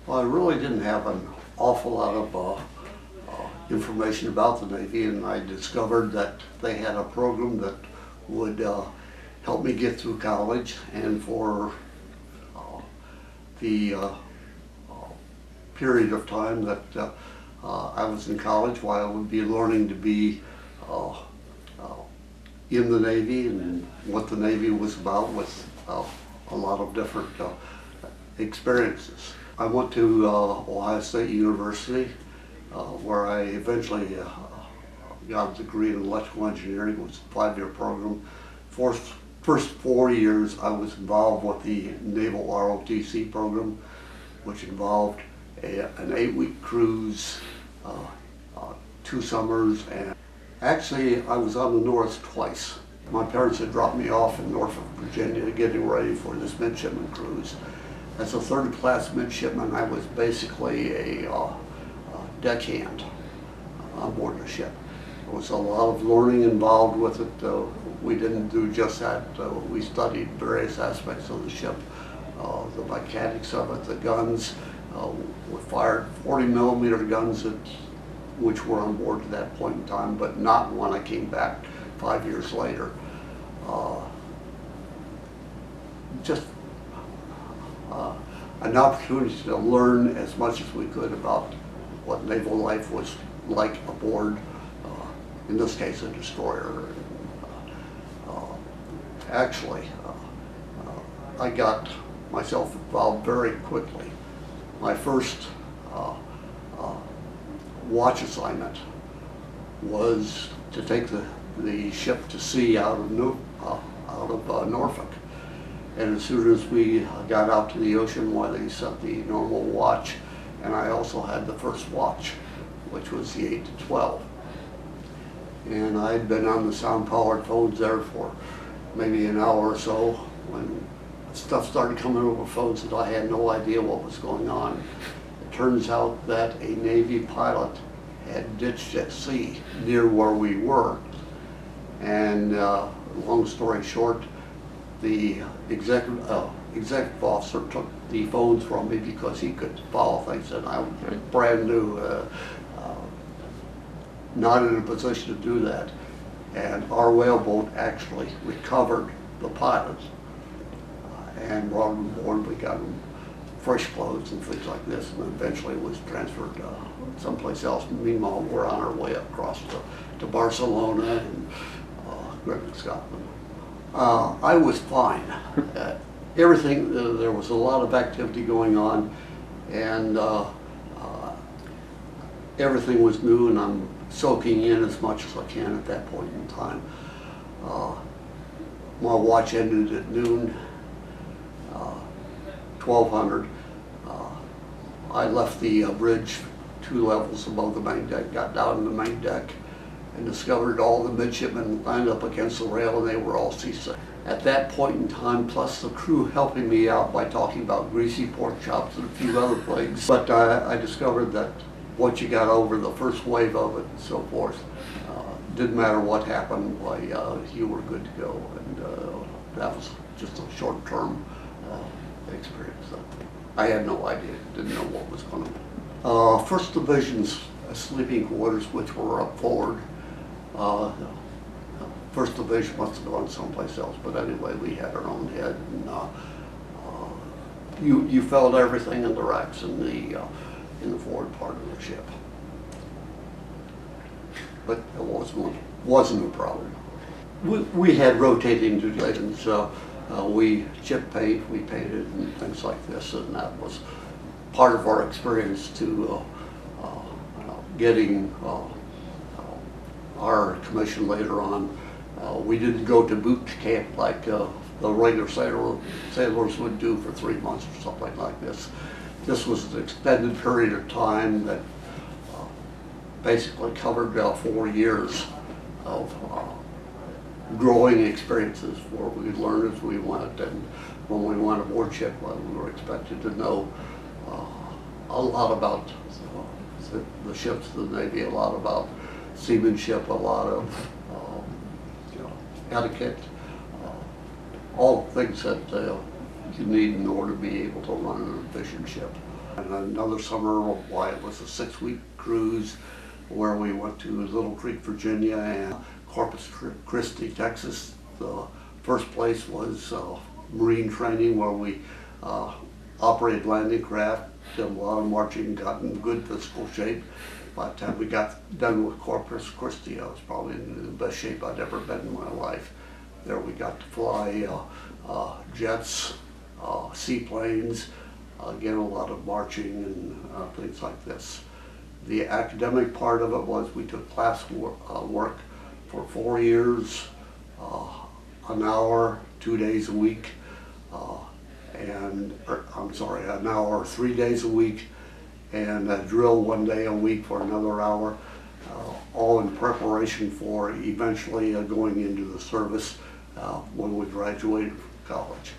Well, I really didn't have an awful lot of information about the Navy, and I discovered that they had a program that would help me get through college, and for the period of time that I was in college, while I would be learning to be in the Navy and what the Navy was about, with a lot of different experiences. I went to Ohio State University, where I eventually got a degree in electrical engineering. It was a 5-year program. First 4 years I was involved with the Naval ROTC program, which involved an 8-week cruise, 2 summers, and actually I was on the Norris twice. My parents had dropped me off in Norfolk, Virginia, getting ready for this midshipman cruise. As a third-class midshipman, I was basically a deckhand on board the ship. There was a lot of learning involved with it. We didn't do just that. We studied various aspects of the ship, the mechanics of it, the guns. We fired 40mm guns, which were on board at that point in time, but not when I came back 5 years later. Just an opportunity to learn as much as we could about what naval life was like aboard, in this case, a destroyer. Actually, I got myself involved very quickly. My first watch assignment was to take the ship to sea out of Norfolk. And as soon as we got out to the ocean, why, they sent the normal watch, and I also had the first watch, which was the 8 to 12. And I'd been on the sound-powered phones there for maybe an hour or so when stuff started coming over phones that I had no idea what was going on. It turns out that a Navy pilot had ditched at sea near where we were. And long story short, the executive officer took the phones from me because he could follow things, and I was brand new, not in a position to do that. And our whaleboat actually recovered the pilot and brought him aboard. We got him fresh clothes and things like this, and eventually was transferred someplace else. Meanwhile, we're on our way across to Barcelona and Scotland. I was fine. Everything, there was a lot of activity going on, and everything was new, and I'm soaking in as much as I can at that point in time. My watch ended at noon, 1200. I left the bridge 2 levels above the main deck, got down to the main deck, and discovered all the midshipmen lined up against the rail, and they were all seasick. At that point in time, plus the crew helping me out by talking about greasy pork chops and a few other things. But I discovered that once you got over the first wave of it and so forth, didn't matter what happened, why, you were good to go. And that was just a short-term experience. I had no idea, didn't know what was going on. First Division's sleeping quarters, which were up forward. First Division must have gone someplace else, but anyway, we had our own head, and you felt everything in the racks in the forward part of the ship. But it wasn't a problem. We had rotating duties. We chip paint, we painted and things like this, and that was part of our experience to getting our commission later on. We didn't go to boot camp like the regular sailors would do for 3 months or something like this. This was an extended period of time that basically covered 4 years of growing experiences where we learned as we went, and when we went aboard ship, we were expected to know a lot about the ships of the Navy, a lot about seamanship, a lot of etiquette, all things that you need in order to be able to run an efficient ship. And another summer, why it was a 6-week cruise where we went to Little Creek, Virginia and Corpus Christi, Texas. The first place was Marine training where we operated landing craft, did a lot of marching, got in good physical shape. By the time we got done with Corpus Christi, I was probably in the best shape I'd ever been in my life. There we got to fly jets, seaplanes, again a lot of marching and things like this. The academic part of it was we took class work for 4 years, an hour, 2 days a week, an hour, 3 days a week, and a drill 1 day a week for another hour, all in preparation for eventually going into the service when we graduated from college.